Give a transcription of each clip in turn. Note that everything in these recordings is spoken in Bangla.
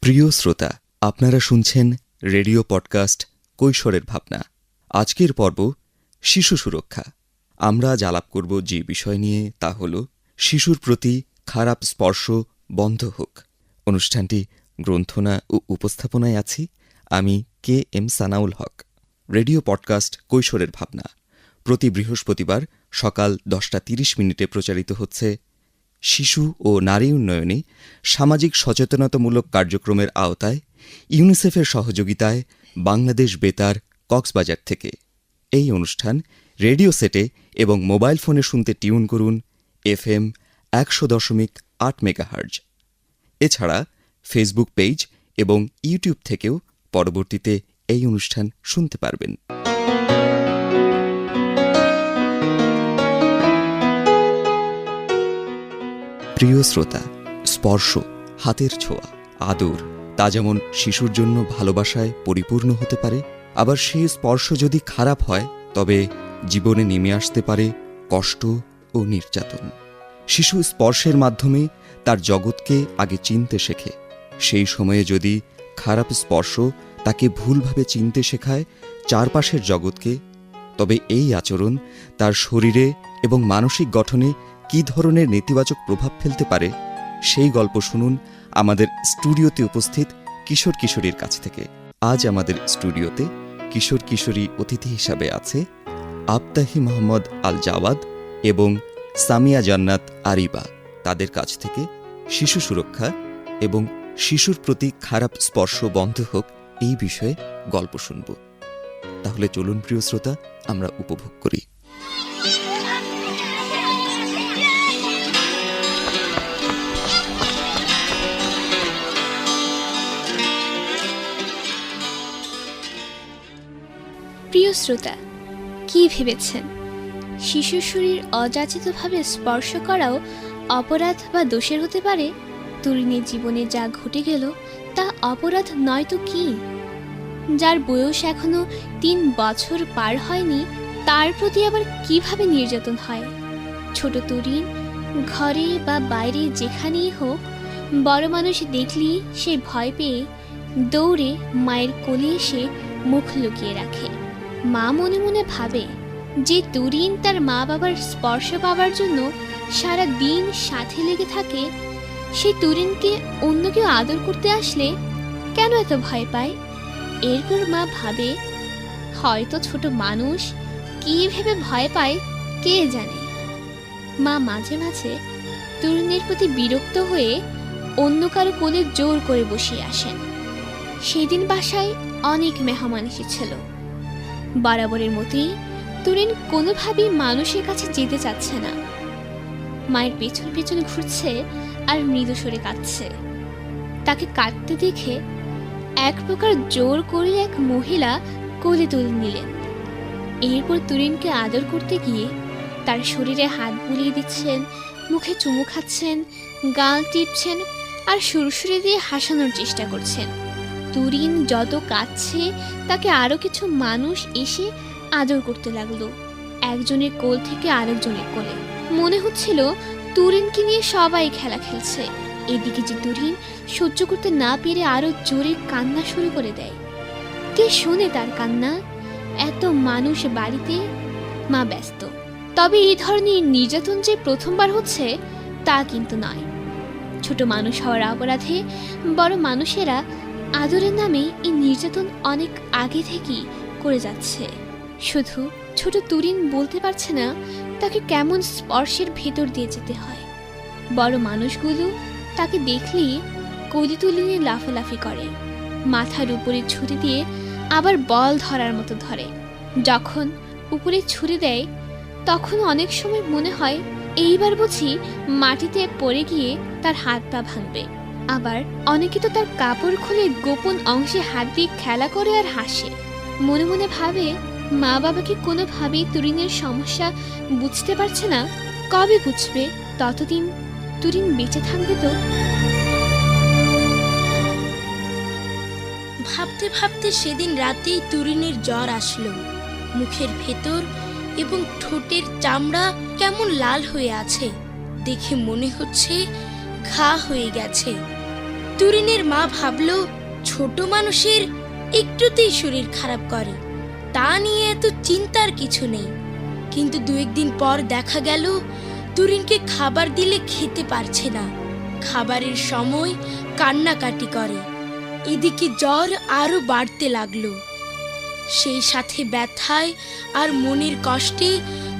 প্রিয় শ্রোতা, আপনারা শুনছেন রেডিও পডকাস্ট কৈশোরের ভাবনা। আজকের পর্ব শিশু সুরক্ষা। আমরা আজ আলাপ করব যে বিষয় নিয়ে, তা হল শিশুর প্রতি খারাপ স্পর্শ বন্ধ হোক। অনুষ্ঠানটি গ্রন্থনা ও উপস্থাপনায় আছি আমি KM সানাউল হক। রেডিও পডকাস্ট কৈশোরের ভাবনা প্রতি বৃহস্পতিবার সকাল 10:30 প্রচারিত হচ্ছে। শিশু ও নারী উন্নয়নে সামাজিক সচেতনতামূলক কার্যক্রমের আওতায় ইউনিসেফের সহযোগিতায় বাংলাদেশ বেতার, কক্সবাজার থেকে। এই অনুষ্ঠান রেডিও সেটে এবং মোবাইল ফোনে শুনতে টিউন করুন FM 100.8 মেগাহার্জ। এছাড়া ফেসবুক পেজ এবং ইউটিউব থেকেও পরবর্তীতে এই অনুষ্ঠান শুনতে পারবেন। প্রিয় শ্রোতা, স্পর্শ, হাতের ছোঁয়া, আদর, তা যেমন শিশুর জন্য ভালোবাসায় পরিপূর্ণ হতে পারে, আবার সেই স্পর্শ যদি খারাপ হয় তবে জীবনে নেমে আসতে পারে কষ্ট ও নির্যাতন। শিশু স্পর্শের মাধ্যমে তার জগৎকে আগে চিনতে শেখে। সেই সময়ে যদি খারাপ স্পর্শ তাকে ভুলভাবে চিনতে শেখায় চারপাশের জগৎকে, তবে এই আচরণ তার শরীরে এবং মানসিক গঠনে কী ধরনের নেতিবাচক প্রভাব ফেলতে পারে, সেই গল্প শুনুন আমাদের স্টুডিওতে উপস্থিত কিশোর কিশোরীর কাছ থেকে। আজ আমাদের স্টুডিওতে কিশোর কিশোরী অতিথি হিসাবে আছে আবতাহি মোহাম্মদ আল জাওয়াদ এবং সামিয়া জান্নাত আরিবা। তাদের কাছ থেকে শিশু সুরক্ষা এবং শিশুর প্রতি খারাপ স্পর্শ বন্ধ হোক এই বিষয়ে গল্প শুনব। তাহলে চলুন প্রিয় শ্রোতা, আমরা উপভোগ করি। প্রিয় শ্রোতা, কি ভেবেছেন শিশুর শরীর অযাচিতভাবে স্পর্শ করাও অপরাধ বা দোষের হতে পারে? তরুণীর জীবনে যা ঘটে গেল তা অপরাধ নয় তো কি? যার বয়স এখনো 3 বছর পার হয়নি, তার প্রতি আবার কিভাবে নির্যাতন হয়? ছোট তরুণ ঘরে বা বাইরে যেখানেই হোক, বড় মানুষ দেখলেই সে ভয় পেয়ে দৌড়ে মায়ের কোলে এসে মুখ লুকিয়ে রাখে। মা মনে মনে ভাবে যে তরুণ তার মা বাবার স্পর্শ পাওয়ার জন্য সারা দিন সাথে লেগে থাকে, সেই তরুণকে অন্য কেউ আদর করতে আসলে কেন এত ভয় পায়? এরপর মা ভাবে, হয়তো ছোট মানুষ, কি ভেবে ভয় পায় কে জানে। মা মাঝে মাঝে তরুণের প্রতি বিরক্ত হয়ে অন্য কারো কোলে জোর করে বসিয়ে আসেন। সেদিন বাসায় অনেক মেহমান এসেছিল। বরাবরের মতোই তরুণ কোনোভাবেই মানুষের কাছে যেতে চাচ্ছে না। মায়ের পেছন পেছন ঘুরছে আর মৃদু স্বরে কাঁদছে। তাকে কাঁদতে দেখে এক প্রকার জোর করে এক মহিলা কোলে তুলে নিলেন। এরপর তরুণকে আদর করতে গিয়ে তার শরীরে হাত বুলিয়ে দিচ্ছেন, মুখে চুমু খাচ্ছেন, গাল টিপছেন আর সুরসুরে দিয়ে হাসানোর চেষ্টা করছেন। তরুণ যত কাঁদছে, তাকে আরো কিছু মানুষ এসে আদর করতে লাগলো, একজনের কোল থেকে আরেকজনের কোলে। মনে হচ্ছিল তরুণকে নিয়ে সবাই খেলা খেলছে। এদিকে যে তরুণ সহ্য করতে না পেরে আরো জোরে কান্না শুরু করে দেয়। কে শোনে তার কান্না? এত মানুষ বাড়িতে, মা ব্যস্ত। তবে এই ধরনের নির্যাতন যে প্রথমবার হচ্ছে তা কিন্তু নয়। ছোট মানুষ হওয়ার অপরাধে বড় মানুষেরা আদরের নামে এই নির্যাতন অনেক আগে থেকেই করে যাচ্ছে। শুধু ছোট তরুণ বলতে পারছে না তাকে কেমন স্পর্শের ভেতর দিয়ে যেতে হয়। বড় মানুষগুলো তাকে দেখলেই কোলে তুলে নিয়ে লাফালাফি করে, মাথার উপরে ছুরি দিয়ে আবার বল ধরার মতো ধরে। যখন উপরে ছুরি দেয় তখন অনেক সময় মনে হয় এইবার বুঝি মাটিতে পড়ে গিয়ে তার হাত পা ভাঙবে। আবার অনেকে তো তার কাপড় খুলে গোপন অংশে হাত দিয়ে খেলা করে আর হাসে। মনে মনে ভাবে, মা বাবা কি কোনোভাবেই তরুণের সমস্যা বুঝতে পারছে না? কবে বুঝবে? ততদিন তরুণ বেঁচে থাকবে তো। ভাবতে ভাবতে সেদিন রাতেই তরুণের জ্বর আসলো। মুখের ভেতর এবং ঠোঁটের চামড়া কেমন লাল হয়ে আছে, দেখে মনে হচ্ছে ঘা হয়ে গেছে। তুরিনের মা ভাবল ছোট মানুষের একটুতেই শরীর খারাপ করে, তা নিয়ে এত চিন্তার কিছু নেই। কিন্তু 2-1 দিন পর দেখা গেল তুরিনকে খাবার দিলে খেতে পারছে না, খাবারের সময় কান্নাকাটি করে। এদিকে জ্বর আরো বাড়তে লাগলো, সেই সাথে ব্যথায় আর মনের কষ্টে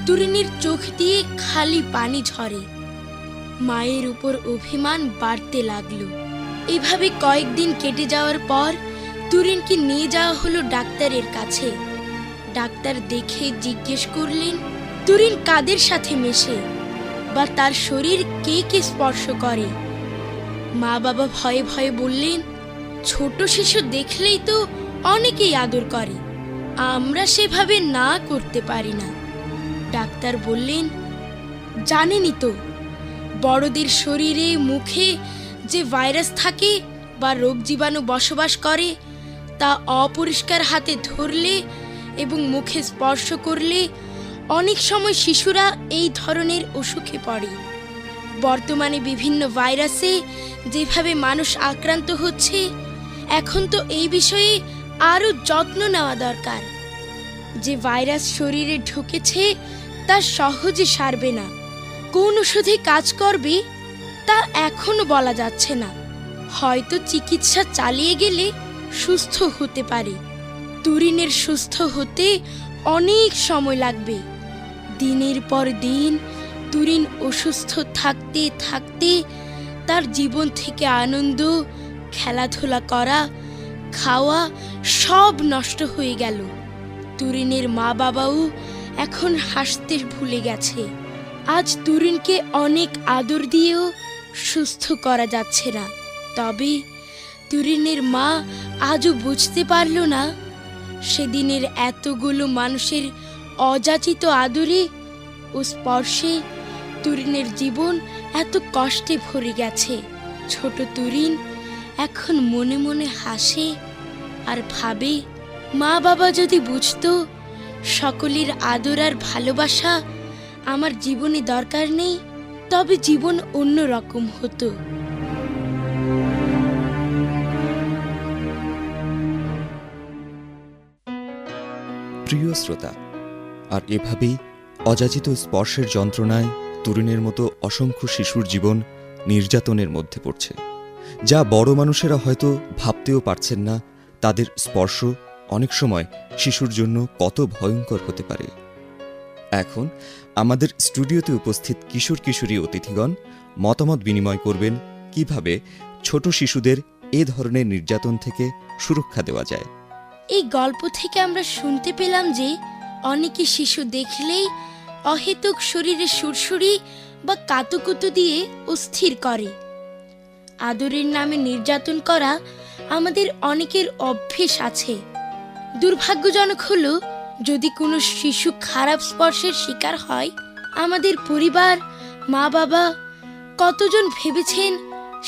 তুরিনের চোখ দিয়ে খালি পানি ঝরে। মায়ের উপর অভিমান বাড়তে লাগলো। এভাবে কয়েকদিন কেটে যাওয়ার পর তুরিনকে নিয়ে যাওয়া হলো ডাক্তারের কাছে। ডাক্তার দেখে জিজ্ঞেস করলেন তুরিন কাদের সাথে মেশে বা তার শরীর কে কে স্পর্শ করে। মা বাবা ভয়ে ভয়ে বললেন, ছোট শিশু দেখলেই তো অনেকেই আদর করে, আমরা সেভাবে না করতে পারি না। ডাক্তার বললেন, জানেনই তো বড়দের শরীরে মুখে যে ভাইরাস থাকে বা রোগ জীবাণু বসবাস করে, তা অপরিষ্কার হাতে ধরলে এবং মুখে স্পর্শ করলে অনেক সময় শিশুরা এই ধরনের অসুখে পড়ে। বর্তমানে বিভিন্ন ভাইরাসে যেভাবে মানুষ আক্রান্ত হচ্ছে, এখন তো এই বিষয়ে আরও যত্ন নেওয়া দরকার। যে ভাইরাস শরীরে ঢুকেছে তা সহজে সারবে না, কোন ওষুধে কাজ করবে তা এখনো বলা যাচ্ছে না। হয়তো চিকিৎসা চালিয়ে গেলে সুস্থ হতে পারে। তুরিনের সুস্থ হতে অনেক সময় লাগবে। দিনের পর দিন তুরিন অসুস্থ থাকতে থাকতে তার জীবন থেকে আনন্দ, খেলাধুলা করা, খাওয়া সব নষ্ট হয়ে গেল। তুরিনের মা বাবাও এখন হাসতে ভুলে গেছে। আজ তুরিনকে অনেক আদর দিয়েও সুস্থ করা যাচ্ছে না। তবে তুরিনের মা আজও বুঝতে পারল না সেদিনের এতগুলো মানুষের অযাচিত আদরে ও স্পর্শে তুরিনের জীবন এত কষ্টে ভরে গেছে। ছোট তুরিন এখন মনে মনে হাসে আর ভাবে, মা বাবা যদি বুঝতো সকলের আদর আর ভালোবাসা আমার জীবনে দরকার নেই, তবে জীবন অন্য রকম হতো। প্রিয় শ্রোতা, আর এভাবেই অযাচিত স্পর্শের যন্ত্রণায় তরুণের মতো অসংখ্য শিশুর জীবন নির্যাতনের মধ্যে পড়ছে, যা বড় মানুষেরা হয়তো ভাবতেও পারছেন না তাদের স্পর্শ অনেক সময় শিশুর জন্য কত ভয়ঙ্কর হতে পারে। এখন আমাদের স্টুডিওতে উপস্থিত কিশোর কিশোরী অতিথিগণ মতামত বিনিময় করবেন কিভাবে ছোট শিশুদের এ ধরনের নির্যাতন থেকে সুরক্ষা দেওয়া যায়। এই গল্প থেকে আমরা শুনতে পেলাম যে অনেকে শিশু দেখলেই অহেতুক শরীরে সুরসুরি বা কাতুকুতু দিয়ে অস্থির করে। আদরের নামে নির্যাতন করা আমাদের অনেকের অভ্যেস আছে। দুর্ভাগ্যজনক হলো যদি কোনো শিশু খারাপ স্পর্শের শিকার হয়, আমাদের পরিবার, মা বাবা কতজন ভেবেছেন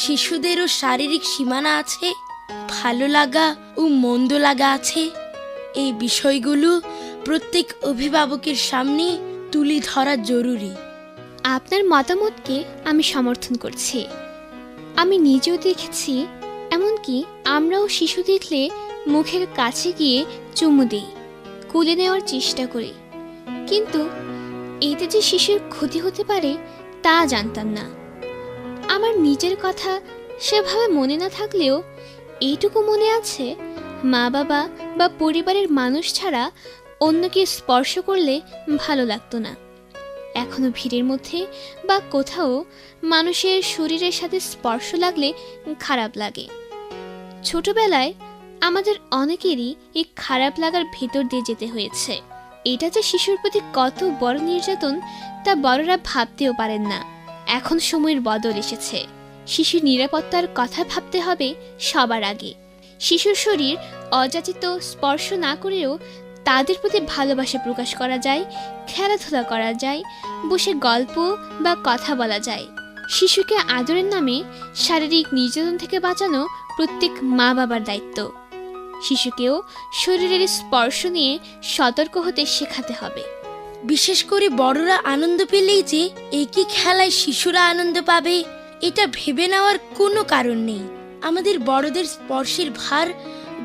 শিশুদেরও শারীরিক সীমানা আছে, ভালো লাগা ও মন্দ লাগা আছে। এই বিষয়গুলো প্রত্যেক অভিভাবকের সামনে তুলে ধরা জরুরি। আপনার মতামতকে আমি সমর্থন করছি। আমি নিজেও দেখেছি, এমনকি আমরাও শিশু দেখলে মুখের কাছে গিয়ে চুমু দিই, কোলে নেওয়ার চেষ্টা করি, কিন্তু এতে যে শিশুর ক্ষতি হতে পারে তা জানতাম না। আমার নিজের কথা সেভাবে মনে না থাকলেও এইটুকু মনে আছে, মা বাবা বা পরিবারের মানুষ ছাড়া অন্যকে স্পর্শ করলে ভালো লাগতো না। এখনো ভিড়ের মধ্যে বা কোথাও মানুষের শরীরের সাথে স্পর্শ লাগলে খারাপ লাগে। ছোটবেলায় আমাদের অনেকেরই এই খারাপ লাগার ভেতর দিয়ে যেতে হয়েছে। এটা যে শিশুর প্রতি কত বড় নির্যাতন তা বড়রা ভাবতেও পারেন না। এখন সময়ের বদল এসেছে। শিশুর নিরাপত্তার কথা ভাবতে হবে সবার আগে। শিশুর শরীর অযাচিত স্পর্শ না করেও তাদের প্রতি ভালোবাসা প্রকাশ করা যায়, খেলাধুলা করা যায়, বসে গল্প বা কথা বলা যায়। শিশুকে আদরের নামে শারীরিক নির্যাতন থেকে বাঁচানো প্রত্যেক মা বাবার দায়িত্ব। শিশুকেও শরীরের স্পর্শ নিয়ে সতর্ক হতে শেখাতে হবে। বিশেষ করে বড়রা আনন্দ পেলেই যে একই খেলায় শিশুরা আনন্দ পাবে, এটা ভেবে নেওয়ার কোনো কারণ নেই। আমাদের বড়দের স্পর্শের ভার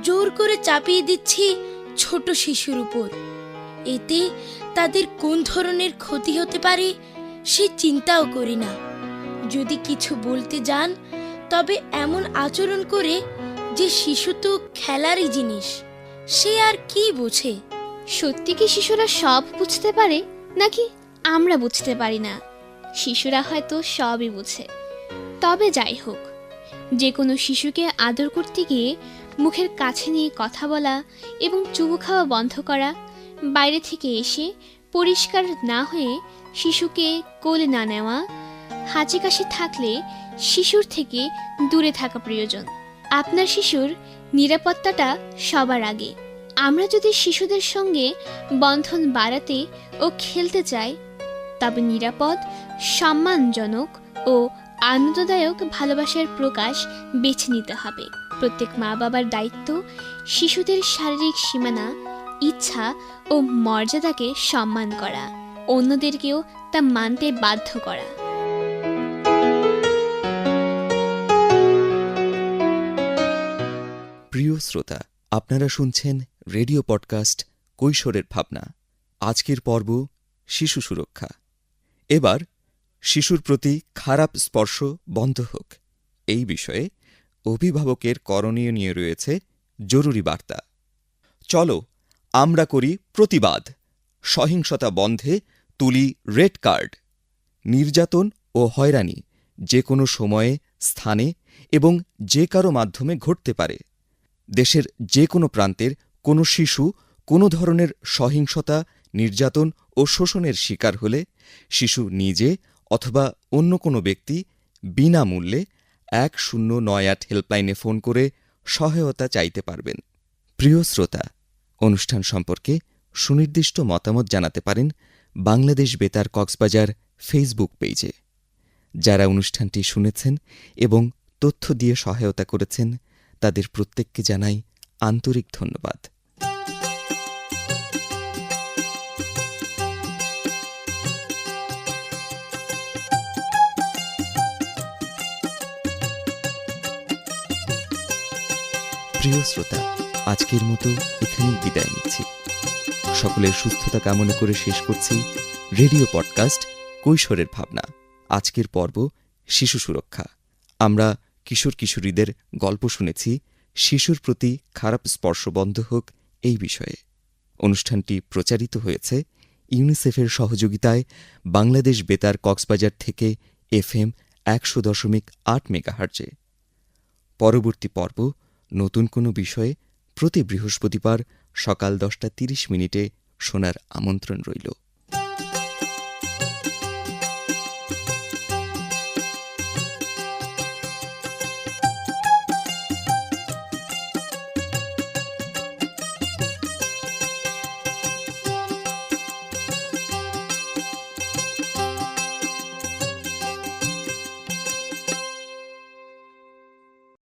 জোর করে চাপিয়ে দিচ্ছি ছোট শিশুর উপর। এতে তাদের কোন ধরনের ক্ষতি হতে পারে সে চিন্তাও করি না। যদি কিছু বলতে যান তবে এমন আচরণ করে যে শিশু তো খেলারই জিনিস, সে আর কি বোঝে। সত্যি কি শিশুরা সব বুঝতে পারে, নাকি আমরা বুঝতে পারি না? শিশুরা হয়তো সবই বুঝে। তবে যাই হোক, যে কোনো শিশুকে আদর করতে গিয়ে মুখের কাছে নিয়ে কথা বলা এবং চুমু খাওয়া বন্ধ করা, বাইরে থেকে এসে পরিষ্কার না হয়ে শিশুকে কোলে না নেওয়া, হাঁচি কাশি থাকলে শিশুর থেকে দূরে থাকা প্রয়োজন। আপনার শিশুর নিরাপত্তাটা সবার আগে। আমরা যদি শিশুদের সঙ্গে বন্ধন বাড়াতে ও খেলতে চাই, তবে নিরাপদ, সম্মানজনক ও আনন্দদায়ক ভালোবাসার প্রকাশ বেছে নিতে হবে। প্রত্যেক মা বাবার দায়িত্ব শিশুদের শারীরিক সীমানা, ইচ্ছা ও মর্যাদাকে সম্মান করা, অন্যদেরকেও তা মানতে বাধ্য করা। প্রিয় শ্রোতা, আপনারা শুনছেন রেডিও পডকাস্ট কৈশোরের ভাবনা। আজকের পর্ব শিশু সুরক্ষা। এবার শিশুর প্রতি খারাপ স্পর্শ বন্ধ হোক, এই বিষয়ে অভিভাবকের করণীয় নিয়ে রয়েছে জরুরি বার্তা। চলো আমরা করি প্রতিবাদ, সহিংসতা বন্ধে তুলি রেড কার্ড। নির্যাতন ও হয়রানি যে কোনো সময়ে, স্থানে এবং যে কারো মাধ্যমে ঘটতে পারে। দেশের যে কোনো প্রান্তের কোনো শিশু কোনো ধরনের সহিংসতা, নির্যাতন ও শোষণের শিকার হলে শিশু নিজে অথবা অন্য কোনো ব্যক্তি বিনামূল্যে 1098 হেল্পলাইনে ফোন করে সহায়তা চাইতে পারবেন। প্রিয় শ্রোতা, অনুষ্ঠান সম্পর্কে সুনির্দিষ্ট মতামত জানাতে পারেন বাংলাদেশ বেতার কক্সবাজার ফেসবুক পেজে। যারা অনুষ্ঠানটি শুনেছেন এবং তথ্য দিয়ে সহায়তা করেছেন, তাদের প্রত্যেককে জানাই আন্তরিক ধন্যবাদ। প্রিয় শ্রোতা, আজকের মতো এখানেই বিদায় নিচ্ছি। সকলের সুস্থতা কামনা করে শেষ করছি রেডিও পডকাস্ট কৈশোরের ভাবনা। আজকের পর্ব শিশু সুরক্ষা। আমরা কিশোর কিশোরীদের গল্প শুনেছি শিশুর প্রতি খারাপ স্পর্শ বন্ধ হোক এই বিষয়ে। অনুষ্ঠানটি প্রচারিত হয়েছে ইউনিসেফের সহযোগিতায় বাংলাদেশ বেতার কক্সবাজার থেকে FM 100.8 মেগাহার্জে। পরবর্তী পর্ব নতুন কোনো বিষয়ে প্রতি বৃহস্পতিবার সকাল 10:30 শোনার আমন্ত্রণ রইল।